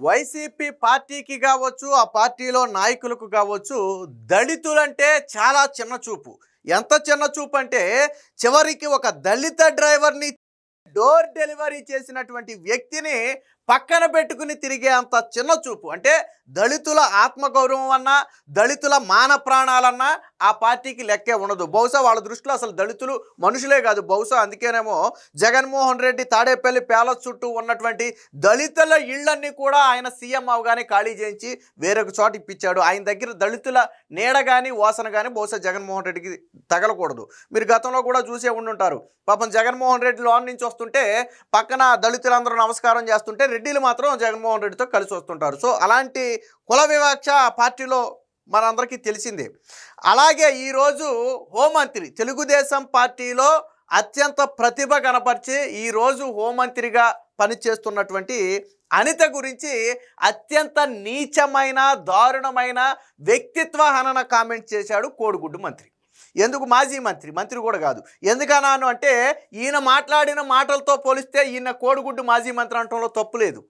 YCP పార్టీకి కావచ్చు, ఆ పార్టీలో నాయకులకు కావచ్చు, దళితులంటే చాలా చిన్న చూపు. ఎంత చిన్న చూపు అంటే చివరికి ఒక దళిత డ్రైవర్‌ని డోర్ డెలివరీ చేసినటువంటి వ్యక్తిని పక్కన పెట్టుకుని తిరిగే అంత చిన్న చూపు. అంటే దళితుల ఆత్మగౌరవం అన్నా, దళితుల మాన ప్రాణాలన్నా ఆ పార్టీకి లెక్కే ఉండదు. బహుశా వాళ్ళ దృష్టిలో అసలు దళితులు మనుషులే కాదు. బహుశా అందుకేనేమో జగన్మోహన్ రెడ్డి తాడేపల్లి ప్యాలెస్ చుట్టూ ఉన్నటువంటి దళితుల ఇళ్లన్నీ కూడా ఆయన సీఎం అవగానే ఖాళీ చేయించి వేరొక చోట ఇప్పించాడు. ఆయన దగ్గర దళితుల నీడ కానీ వాసన కానీ బహుశా జగన్మోహన్ రెడ్డికి తగలకూడదు. మీరు గతంలో కూడా చూసే ఉండుంటారు. పాపం జగన్మోహన్ రెడ్డి లోన్ నుంచి వస్తుంటే పక్కన దళితులందరూ నమస్కారం చేస్తుంటే రెడ్డిలు మాత్రం జగన్మోహన్ రెడ్డితో కలిసి వస్తుంటారు. సో అలాంటి కుల వివక్ష ఆ పార్టీలో మనందరికీ తెలిసిందే. అలాగే ఈరోజు హోంమంత్రి తెలుగుదేశం పార్టీలో అత్యంత ప్రతిభ కనపరిచి ఈరోజు హోంమంత్రిగా పనిచేస్తున్నటువంటి అనిత గురించి అత్యంత నీచమైన దారుణమైన వ్యక్తిత్వ హనన కామెంట్ చేశాడు కోడిగుడ్డు మంత్రి. ఎందుకు మాజీ మంత్రి కూడా కాదు. ఎందుకన్నాను అంటే ఈయన మాట్లాడిన మాటలతో పోలిస్తే ఈయన కోడిగుడ్డు మాజీ మంత్రి అనటంలో తప్పు లేదు.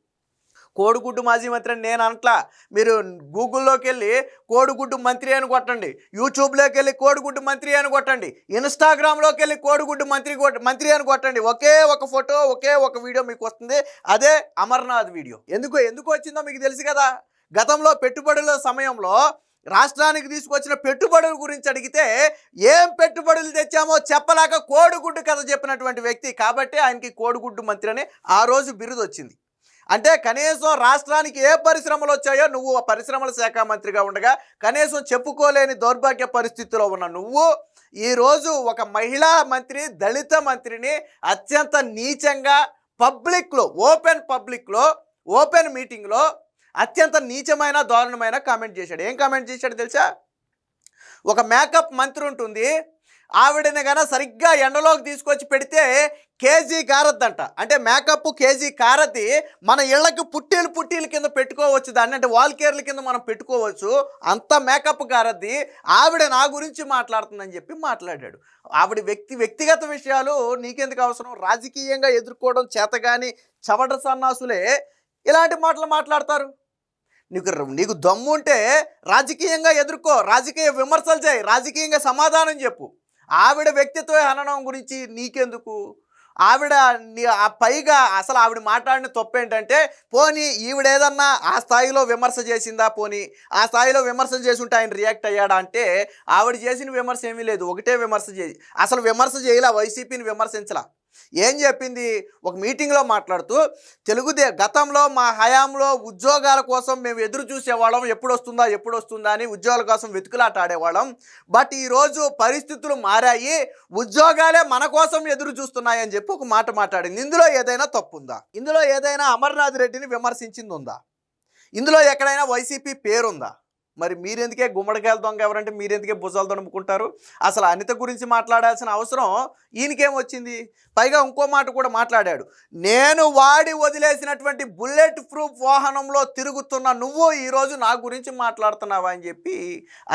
కోడిగుడ్డు మాజీ మంత్రి అని నేను అనట్లా. మీరు గూగుల్లోకి వెళ్ళి కోడిగుడ్డు మంత్రి అని కొట్టండి, యూట్యూబ్లోకి వెళ్ళి కోడిగుడ్డు మంత్రి అని కొట్టండి, ఇన్స్టాగ్రామ్లోకి వెళ్ళి కోడిగుడ్డు మంత్రి అని కొట్టండి. ఒకే ఒక ఫోటో, ఒకే ఒక వీడియో మీకు వస్తుంది. అదే అమర్నాథ్ వీడియో. ఎందుకు వచ్చిందో మీకు తెలుసు కదా. గతంలో పెట్టుబడుల సమయంలో రాష్ట్రానికి తీసుకొచ్చిన పెట్టుబడుల గురించి అడిగితే ఏం పెట్టుబడులు తెచ్చామో చెప్పలేక కోడిగుడ్డు కథ చెప్పినటువంటి వ్యక్తి. కాబట్టి ఆయనకి కోడిగుడ్డు మంత్రి అని ఆ రోజు బిరుదు వచ్చింది. అంటే కనీసం రాష్ట్రానికి ఏ పరిశ్రమలు వచ్చాయో నువ్వు పరిశ్రమల శాఖ మంత్రిగా ఉండగా కనీసం చెప్పుకోలేని దౌర్భాగ్య పరిస్థితిలో ఉన్న నువ్వు ఈరోజు ఒక మహిళా మంత్రి, దళిత మంత్రిని అత్యంత నీచంగా పబ్లిక్లో, ఓపెన్ మీటింగ్లో అత్యంత నీచమైన దారుణమైన కామెంట్ చేశాడు. ఏం కామెంట్ చేశాడు తెలుసా? ఒక మేకప్ మంత్రి ఉంటుంది, ఆవిడని కన్నా సరిగ్గా ఎండలోకి తీసుకొచ్చి పెడితే కేజీ కారద్దంట. అంటే మేకప్ కేజీ కారద్ది మన ఇళ్ళకి పుట్టీలు కింద పెట్టుకోవచ్చు దాన్ని. అంటే వాల్ కేర్ల కింద మనం పెట్టుకోవచ్చు. అంత మేకప్ కారద్ది ఆవిడ నా గురించి మాట్లాడుతుందని చెప్పి మాట్లాడాడు. ఆవిడ వ్యక్తిగత విషయాలు నీకెందుకు అవసరం? రాజకీయంగా ఎదుర్కోవడం చేతగాని చవట సన్నాసులే ఇలాంటి మాటలు మాట్లాడతారు. నీకు దమ్ము ఉంటే రాజకీయంగా ఎదుర్కో, రాజకీయ విమర్శలు చేయి, రాజకీయంగా సమాధానం చెప్పు. ఆవిడ వ్యక్తిత్వ హననం గురించి నీకెందుకు? పైగా అసలు ఆవిడ మాట్లాడిన తప్పు ఏంటంటే, పోనీ ఈవిడ ఏదన్నా ఆ స్థాయిలో విమర్శ చేసిందా? పోనీ ఆ స్థాయిలో విమర్శలు చేసి ఉంటే ఆయన రియాక్ట్ అయ్యాడా అంటే ఆవిడ చేసిన విమర్శ ఏమీ లేదు. ఒకటే విమర్శ అసలు విమర్శ చేయలా, వైసీపీని విమర్శించలా. ఏం చెప్పింది? ఒక మీటింగ్లో మాట్లాడుతూ గతంలో మా హయాంలో ఉద్యోగాల కోసం మేము ఎదురు చూసేవాళ్ళం, ఎప్పుడు వస్తుందా అని ఉద్యోగాల కోసం వెతుకులాట ఆడేవాళ్ళం. బట్ ఈరోజు పరిస్థితులు మారాయి, ఉద్యోగాలే మన కోసం ఎదురు చూస్తున్నాయని చెప్పి ఒక మాట మాట్లాడింది. ఇందులో ఏదైనా తప్పుందా? ఇందులో ఏదైనా అమర్నాథ్ రెడ్డిని విమర్శించింది ఉందా? ఇందులో ఎక్కడైనా వైసీపీ పేరుందా? మరి మీరెందుకే గుమ్మడికాయల దొంగ ఎవరంటే మీరెందుకే భుజాలు దొనుకుంటారు? అసలు అనిత గురించి మాట్లాడాల్సిన అవసరం ఈయనకేం వచ్చింది? పైగా ఇంకో మాట కూడా మాట్లాడాడు. నేను వాడి వదిలేసినటువంటి బుల్లెట్ ప్రూఫ్ వాహనంలో తిరుగుతున్న నువ్వు ఈరోజు నా గురించి మాట్లాడుతున్నావా అని చెప్పి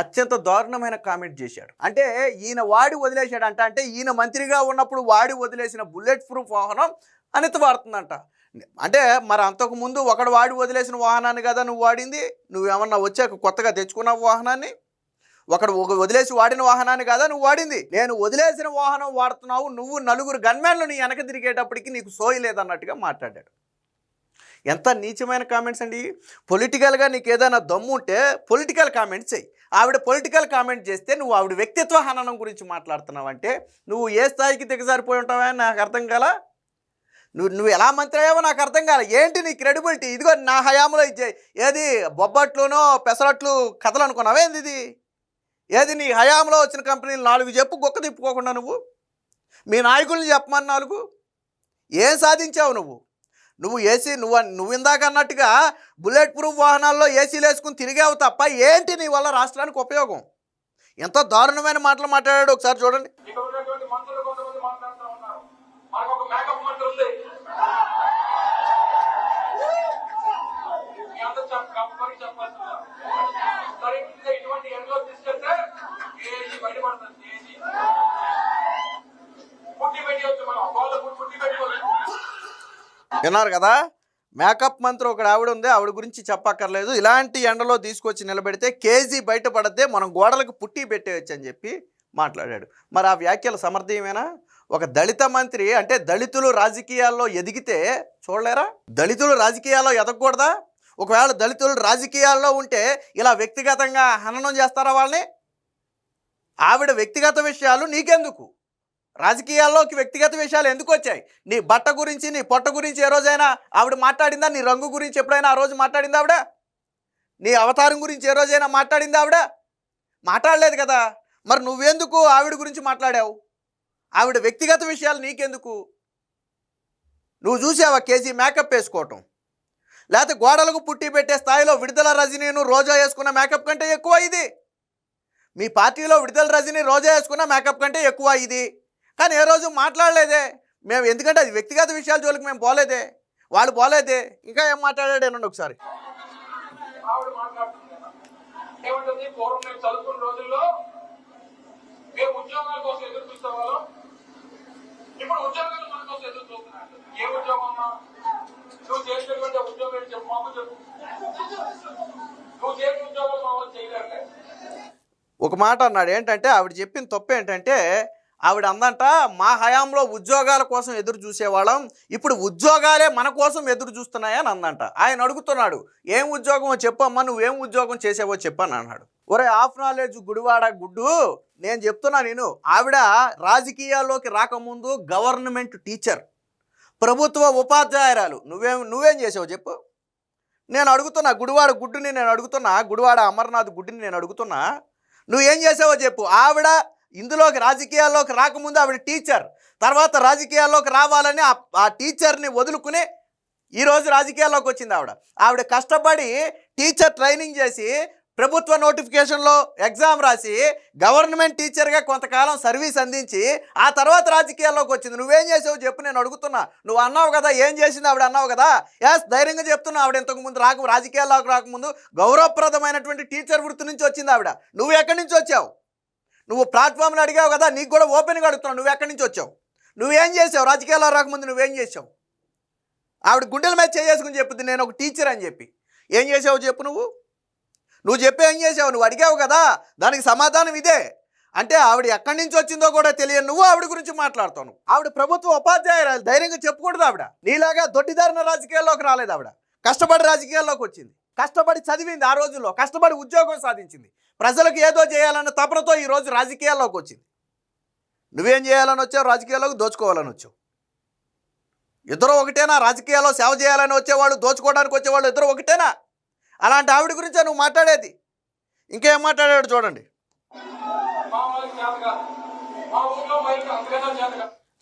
అత్యంత దారుణమైన కామెంట్ చేశాడు. అంటే ఈయన వాడి వదిలేశాడంట. అంటే ఈయన మంత్రిగా ఉన్నప్పుడు వాడి వదిలేసిన బుల్లెట్ ప్రూఫ్ వాహనం అనిత వాడుతుందంట. అంటే మరి అంతకుముందు ఒకడు వాడి వదిలేసిన వాహనాన్ని కదా నువ్వు వాడింది? నువ్వేమన్నా వచ్చాక కొత్తగా తెచ్చుకున్నావు వాహనాన్ని? ఒకడు వదిలేసి వాడిన వాహనాన్ని కదా నువ్వు వాడింది? నేను వదిలేసిన వాహనం వాడుతున్నావు, నువ్వు నలుగురు గన్మెన్లు నీ వెనక తిరిగేటప్పటికి నీకు సోయి లేదన్నట్టుగా మాట్లాడాడు. ఎంత నీచమైన కామెంట్స్ అండి. పొలిటికల్గా నీకు ఏదైనా దమ్ము ఉంటే పొలిటికల్ కామెంట్స్ చెయ్యి. ఆవిడ పొలిటికల్ కామెంట్ చేస్తే నువ్వు ఆవిడ వ్యక్తిత్వ హననం గురించి మాట్లాడుతున్నావు అంటే నువ్వు ఏ స్థాయికి దిగజారిపోయి ఉంటావా అని నాకు అర్థం కాలా. నువ్వు ఎలా మంత్రి అయ్యావో నాకు అర్థం కాలే. ఏంటి నీ క్రెడిబిలిటీ? ఇదిగో నా హయాంలో ఏది బొబ్బట్లునో పెసరట్లు కథలు అనుకున్నావా ఏంది ఇది? ఏది నీ హయాంలో వచ్చిన కంపెనీలు 4 చెప్పు, గొక్క తిప్పుకోకుండా నువ్వు మీ నాయకుల్ని చెప్పమని 4 ఏం సాధించావు నువ్వు ఏసీ నువ్వు ఇందాక అన్నట్టుగా బుల్లెట్ ప్రూఫ్ వాహనాల్లో ఏసీలు వేసుకుని తిరిగావు తప్ప ఏంటి నీ వల్ల రాష్ట్రానికి ఉపయోగం? ఎంత దారుణమైన మాటలు మాట్లాడాడు ఒకసారి చూడండి. విన్నారు కదా? మేకప్ మంత్రి ఒక ఆవిడ ఉంది, ఆవిడ గురించి చెప్పక్కర్లేదు. ఇలాంటి ఎండలో తీసుకొచ్చి నిలబెడితే కేజీ బయటపడద్దే, మనం గోడలకు పుట్టి పెట్టేయచ్చు అని చెప్పి మాట్లాడాడు. మరి ఆ వ్యాఖ్యలు సమర్థనీయమేనా? ఒక దళిత మంత్రి అంటే దళితులు రాజకీయాల్లో ఎదిగితే చూడలేరా? దళితులు రాజకీయాల్లో ఎదగకూడదా? ఒకవేళ దళితులు రాజకీయాల్లో ఉంటే ఇలా వ్యక్తిగతంగా హననం చేస్తారా వాళ్ళని? ఆవిడ వ్యక్తిగత విషయాలు నీకెందుకు? రాజకీయాల్లోకి వ్యక్తిగత విషయాలు ఎందుకు వచ్చాయి? నీ బట్ట గురించి, నీ పొట్ట గురించి ఏ రోజైనా ఆవిడ మాట్లాడిందా? నీ రంగు గురించి ఎప్పుడైనా ఆ రోజు మాట్లాడిందా ఆవిడ? నీ అవతారం గురించి ఏ రోజైనా మాట్లాడిందా ఆవిడ? మాట్లాడలేదు కదా. మరి నువ్వెందుకు ఆవిడ గురించి మాట్లాడావు? ఆవిడ వ్యక్తిగత విషయాలు నీకెందుకు? నువ్వు చూసావా కేజీ మేకప్ వేసుకోవటం? లేకపోతే గోడలకు పుట్టి పెట్టే స్థాయిలో విడుదల రజనీను రోజా వేసుకున్న మేకప్ కంటే ఎక్కువ ఇది. మీ పార్టీలో విడుదల రజనీ రోజా వేసుకున్న మేకప్ కంటే ఎక్కువ ఇది. కానీ ఏ రోజు మాట్లాడలేదే మేము, ఎందుకంటే అది వ్యక్తిగత విషయాల జోలికి మేము పోలేదే, వాళ్ళు పోలేదే. ఇంకా ఏం మాట్లాడాడు ఏనండి ఒకసారి. ఒక మాట అన్నాడు ఏంటంటే, ఆవిడ చెప్పిన తప్పు ఏంటంటే, ఆవిడ అందంట మా హయాంలో ఉద్యోగాల కోసం ఎదురు చూసేవాళ్ళం, ఇప్పుడు ఉద్యోగాలే మన కోసం ఎదురు చూస్తున్నాయని అందంట. ఆయన అడుగుతున్నాడు, ఏం ఉద్యోగమో చెప్పమ్మా, నువ్వేం ఉద్యోగం చేసావో చెప్పని అన్నాడు. ఒరే హాఫ్ నాలెడ్జ్ గుడివాడ గుడ్డు, నేను చెప్తున్నా నేను, ఆవిడ రాజకీయాల్లోకి రాకముందు గవర్నమెంట్ టీచర్, ప్రభుత్వ ఉపాధ్యాయురాలు. నువ్వేం చేసావు చెప్పు? నేను అడుగుతున్నా, గుడివాడ గుడ్డుని నేను అడుగుతున్నా, గుడివాడ అమర్నాథ్ గుడ్డిని నేను అడుగుతున్నా, నువ్వేం చేసావో చెప్పు. ఆవిడ ఇందులోకి రాజకీయాల్లోకి రాకముందు ఆవిడ టీచర్, తర్వాత రాజకీయాల్లోకి రావాలని ఆ టీచర్ని వదులుకుని ఈరోజు రాజకీయాల్లోకి వచ్చింది ఆవిడ. ఆవిడ కష్టపడి టీచర్ ట్రైనింగ్ చేసి ప్రభుత్వ నోటిఫికేషన్లో ఎగ్జామ్ రాసి గవర్నమెంట్ టీచర్గా కొంతకాలం సర్వీస్ అందించి ఆ తర్వాత రాజకీయాల్లోకి వచ్చింది. నువ్వేం చేసావు చెప్పు, నేను అడుగుతున్నా. నువ్వు అన్నావు కదా ఏం చేసింది ఆవిడ అన్నావు కదా, ఎస్ ధైర్యంగా చెప్తున్నావు. ఆవిడ ఇంతకుముందు రాజకీయాల్లోకి రాకముందు గౌరవప్రదమైనటువంటి టీచర్ వృత్తి నుంచి వచ్చింది ఆవిడ. నువ్వు ఎక్కడి నుంచి వచ్చావు? నువ్వు ప్లాట్ఫామ్ని అడిగావు కదా, నీకు కూడా ఓపెన్గా అడుగుతున్నావు, నువ్వు ఎక్కడి నుంచి వచ్చావు? నువ్వేం చేసావు? రాజకీయాల్లో రాకముందు నువ్వేం చేసావు? ఆవిడ గుండెల మీద చేసుకుని చెప్పుద్ది నేను ఒక టీచర్ అని చెప్పి. ఏం చేసావు చెప్పు నువ్వు చెప్పి ఏం చేసావు? నువ్వు అడిగావు కదా, దానికి సమాధానం ఇదే. అంటే ఆవిడ ఎక్కడి నుంచి వచ్చిందో కూడా తెలియదు, నువ్వు ఆవిడ గురించి మాట్లాడుతావు. ఆవిడ ప్రభుత్వ ఉపాధ్యాయురాలు, ధైర్యంగా చెప్పకూడదు. ఆవిడ నీలాగా దొడ్డిదారిన రాజకీయాల్లోకి రాలేదు. ఆవిడ కష్టపడి రాజకీయాల్లోకి వచ్చింది, కష్టపడి చదివింది, ఆ రోజుల్లో కష్టపడి ఉద్యోగం సాధించింది, ప్రజలకు ఏదో చేయాలన్న తపనతో ఈరోజు రాజకీయాల్లోకి వచ్చింది. నువ్వేం చేయాలని వచ్చావు? రాజకీయాల్లోకి దోచుకోవాలని వచ్చావు. ఇద్దరు ఒకటేనా? రాజకీయాల్లో సేవ చేయాలని వచ్చేవాళ్ళు, దోచుకోవడానికి వచ్చేవాళ్ళు ఇద్దరు ఒకటేనా? అలాంటి ఆవిడ గురించే నువ్వు మాట్లాడేది. ఇంకేం మాట్లాడాడు చూడండి.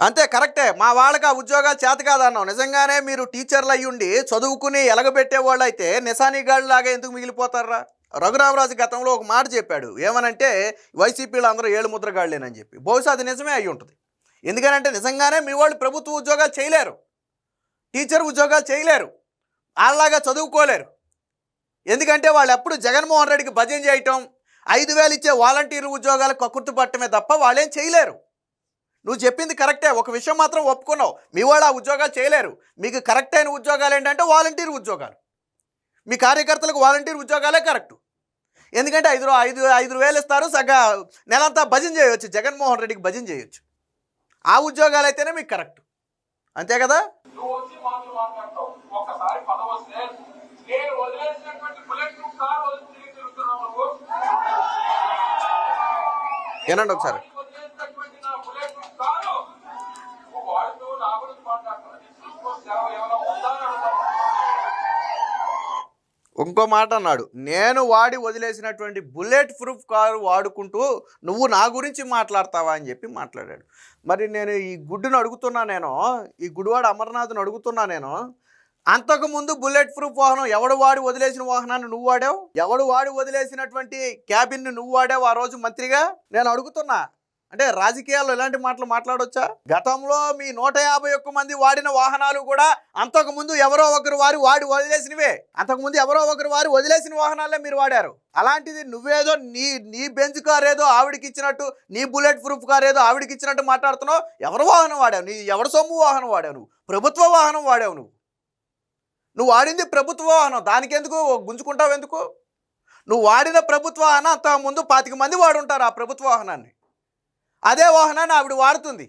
అంతే, కరెక్టే. మా వాళ్ళకి ఆ ఉద్యోగాలు చేత కాదన్నావు. నిజంగానే మీరు టీచర్లు అయ్యుండి చదువుకుని ఎలగబెట్టే వాళ్ళు అయితే నిశానీగాళ్ళలాగా ఎందుకు మిగిలిపోతారా? రఘురామరాజు గతంలో ఒక మాట చెప్పాడు, ఏమనంటే వైసీపీలో అందరూ ఏళ్ళు ముద్రగాళ్ళేనని చెప్పి. బహుశా అది నిజమే అయి ఉంటుంది. ఎందుకనంటే నిజంగానే మీ వాళ్ళు ప్రభుత్వ ఉద్యోగాలు చేయలేరు, టీచర్ ఉద్యోగాలు చేయలేరు, వాళ్ళలాగా చదువుకోలేరు. ఎందుకంటే వాళ్ళు ఎప్పుడు జగన్మోహన్ రెడ్డికి భజన చేయటం, 5,000 ఇచ్చే వాలంటీర్ ఉద్యోగాలకు కక్కుర్తి పట్టమే తప్ప వాళ్ళేం చేయలేరు. నువ్వు చెప్పింది కరెక్టే, ఒక విషయం మాత్రం ఒప్పుకున్నావు, మీ వాళ్ళు ఆ ఉద్యోగాలు చేయలేరు. మీకు కరెక్ట్ అయిన ఉద్యోగాలు ఏంటంటే వాలంటీర్ ఉద్యోగాలు. మీ కార్యకర్తలకు వాలంటీర్ ఉద్యోగాలే కరెక్టు. ఎందుకంటే 5,000 ఇస్తారు, సగ్గా నెలంతా భజన చేయవచ్చు, జగన్మోహన్ రెడ్డికి భజన చేయొచ్చు. ఆ ఉద్యోగాలు అయితేనే మీకు కరెక్ట్, అంతే కదా? ఏనండి ఒకసారి. ఇంకో మాట అన్నాడు, నేను వాడి వదిలేసినటువంటి బుల్లెట్ ప్రూఫ్ కారు వాడుకుంటూ నువ్వు నా గురించి మాట్లాడతావా అని చెప్పి మాట్లాడాడు. మరి నేను ఈ గుడ్డును అడుగుతున్నా, నేను ఈ గుడివాడ అమర్నాథ్ను అడుగుతున్నా, నేను అంతకుముందు బుల్లెట్ ప్రూఫ్ వాహనం ఎవడు వాడి వదిలేసిన వాహనాన్ని నువ్వు వాడావు? ఎవడు వాడి వదిలేసినటువంటి క్యాబిన్ని నువ్వు వాడావు ఆ రోజు మంత్రిగా? నేను అడుగుతున్నా. అంటే రాజకీయాల్లో ఇలాంటి మాటలు మాట్లాడొచ్చా? గతంలో మీ 151 మంది వాడిన వాహనాలు కూడా అంతకుముందు ఎవరో ఒకరు వాడి వదిలేసినవే. అంతకుముందు ఎవరో ఒకరు వదిలేసిన వాహనాలే మీరు వాడారు. అలాంటిది నువ్వేదో నీ బెంచ్ కార్ ఏదో ఆవిడికి ఇచ్చినట్టు, నీ బుల్లెట్ ప్రూఫ్ కార్ ఏదో ఆవిడికి ఇచ్చినట్టు మాట్లాడుతున్నావు. ఎవరు వాహనం వాడావు? ఎవరి సొమ్ము వాహనం వాడావు? నువ్వు ప్రభుత్వ వాహనం వాడావు. నువ్వు నువ్వు వాడింది ప్రభుత్వ వాహనం, దానికెందుకు గుంజుకుంటావు ఎందుకు? నువ్వు వాడిన ప్రభుత్వ వాహనం అంత ముందు 25 మంది వాడుంటారు ఆ ప్రభుత్వ వాహనాన్ని. అదే వాహనాన్ని ఆవిడ వాడుతుంది.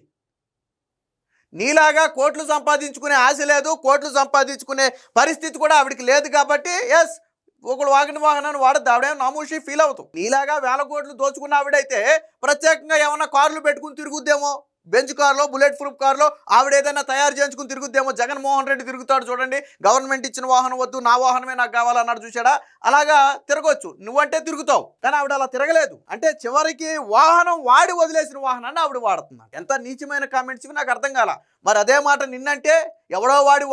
నీలాగా కోట్లు సంపాదించుకునే ఆశ లేదు, కోట్లు సంపాదించుకునే పరిస్థితి కూడా ఆవిడకి లేదు కాబట్టి ఎస్, ఒకళ్ళు వాగిన వాహనాన్ని వాడద్దు, ఆవిడేమో నామూషి ఫీల్ అవుతావు. నీలాగా వేల కోట్లు దోచుకున్న ఆవిడైతే ప్రత్యేకంగా ఏమన్నా కార్లు పెట్టుకుని తిరుగుద్దేమో, బెంచ్ కార్లో, బుల్లెట్ ప్రూఫ్ కార్లో ఆవిడ ఏదైనా తయారు చేయించుకుని తిరుగుద్దేమో. జగన్మోహన్ రెడ్డి తిరుగుతాడు చూడండి, గవర్నమెంట్ ఇచ్చిన వాహనం వద్దు, నా వాహనమే నాకు కావాలన్నాడు చూశాడా, అలాగా తిరగొచ్చు, నువ్వంటే తిరుగుతావు. కానీ ఆవిడ అలా తిరగలేదు. అంటే చివరికి వాహనం వాడి వదిలేసిన వాహనాన్ని ఆవిడ వాడుతున్నాడు. ఎంత నీచమైన కామెంట్స్ ఇవి నాకు అర్థం కాల. మరి అదే మాట నిన్నంటే, ఎవడో వాడి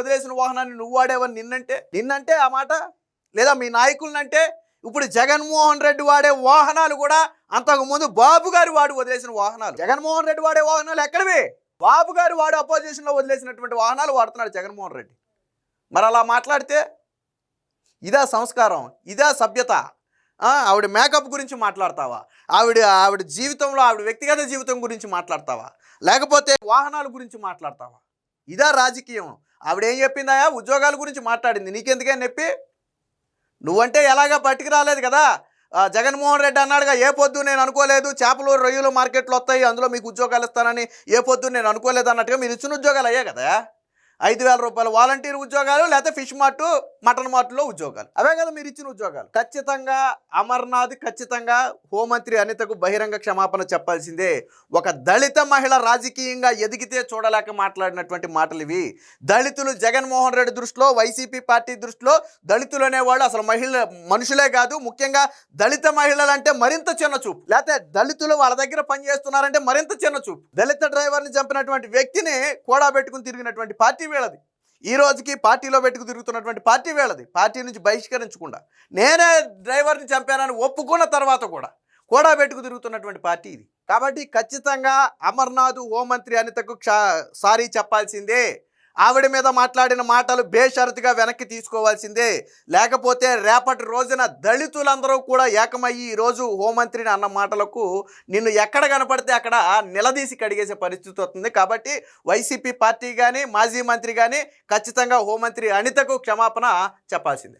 వదిలేసిన వాహనాన్ని నువ్వు వాడేవని నిన్నంటే ఆ మాట, లేదా మీ నాయకులనంటే, ఇప్పుడు జగన్మోహన్ రెడ్డి వాడే వాహనాలు కూడా అంతకుముందు బాబు గారు వాడు వదిలేసిన వాహనాలు. జగన్మోహన్ రెడ్డి వాడే వాహనాలు ఎక్కడివి? బాబు గారు వాడు అపోజిషన్లో వదిలేసినటువంటి వాహనాలు వాడుతున్నాడు జగన్మోహన్ రెడ్డి. మరి అలా మాట్లాడితే ఇదా సంస్కారం, ఇదా సభ్యత? ఆవిడ మేకప్ గురించి మాట్లాడతావా? ఆవిడ జీవితంలో, ఆవిడ వ్యక్తిగత జీవితం గురించి మాట్లాడతావా? లేకపోతే వాహనాల గురించి మాట్లాడతావా? ఇదా రాజకీయం? ఆవిడేం చెప్పిందా? ఉద్యోగాల గురించి మాట్లాడింది. నీకెందుకే నొప్పి? నువ్వంటే ఎలాగా పట్టుకు రాలేదు కదా. జగన్మోహన్ రెడ్డి అన్నాడుగా, ఏ పొద్దు నేను అనుకోలేదు చేపలు రొయ్యలు మార్కెట్లు వస్తాయి, అందులో మీకు ఉద్యోగాలు ఇస్తానని ఏ పొద్దు నేను అనుకోలేదు అన్నట్టుగా మీరు ఇచ్చిన ఉద్యోగాలు అయ్యే కదా. 5,000 రూపాయలు వాలంటీర్ ఉద్యోగాలు, లేకపోతే ఫిష్ మార్టు, మటన్ మార్టులో ఉద్యోగాలు, అవే కదా మీరు ఇచ్చిన ఉద్యోగాలు. ఖచ్చితంగా అమర్నాథ్ ఖచ్చితంగా హోంమంత్రి అనితకు బహిరంగ క్షమాపణ చెప్పాల్సిందే. ఒక దళిత మహిళ రాజకీయంగా ఎదిగితే చూడలేక మాట్లాడినటువంటి మాటలు ఇవి. దళితులు జగన్మోహన్ రెడ్డి దృష్టిలో, వైసీపీ పార్టీ దృష్టిలో దళితులు అనేవాళ్ళు అసలు మనుషులే కాదు. ముఖ్యంగా దళిత మహిళలు అంటే మరింత చిన్న చూపు, లేకపోతే దళితులు వాళ్ళ దగ్గర పనిచేస్తున్నారంటే మరింత చిన్న చూపు. దళిత డ్రైవర్ని చంపినటువంటి వ్యక్తిని కూడా పెట్టుకుని తిరిగినటువంటి పార్టీ వీళ్ళది. ఈ రోజుకి పార్టీలో పెట్టుకు తిరుగుతున్నటువంటి పార్టీ వీళ్ళది. పార్టీ నుంచి బహిష్కరించకుండా నేనే డ్రైవర్ని చంపానని ఒప్పుకున్న తర్వాత కూడా పెట్టుకు తిరుగుతున్నటువంటి పార్టీ ఇది. కాబట్టి ఖచ్చితంగా అమర్నాథ్ హోంమంత్రి అనితకు సారీ చెప్పాల్సిందే. ఆవిడ మీద మాట్లాడిన మాటలు బేషరతుగా వెనక్కి తీసుకోవాల్సిందే. లేకపోతే రేపటి రోజున దళితులందరూ కూడా ఏకమయ్యి ఈరోజు హోంమంత్రిని అన్న మాటలకు నిన్ను ఎక్కడ కనపడితే అక్కడ నిలదీసి కడిగేసే పరిస్థితి వస్తుంది. కాబట్టి వైసీపీ పార్టీ కానీ, మాజీ మంత్రి కానీ ఖచ్చితంగా హోంమంత్రి అనితకు క్షమాపణ చెప్పాల్సిందే.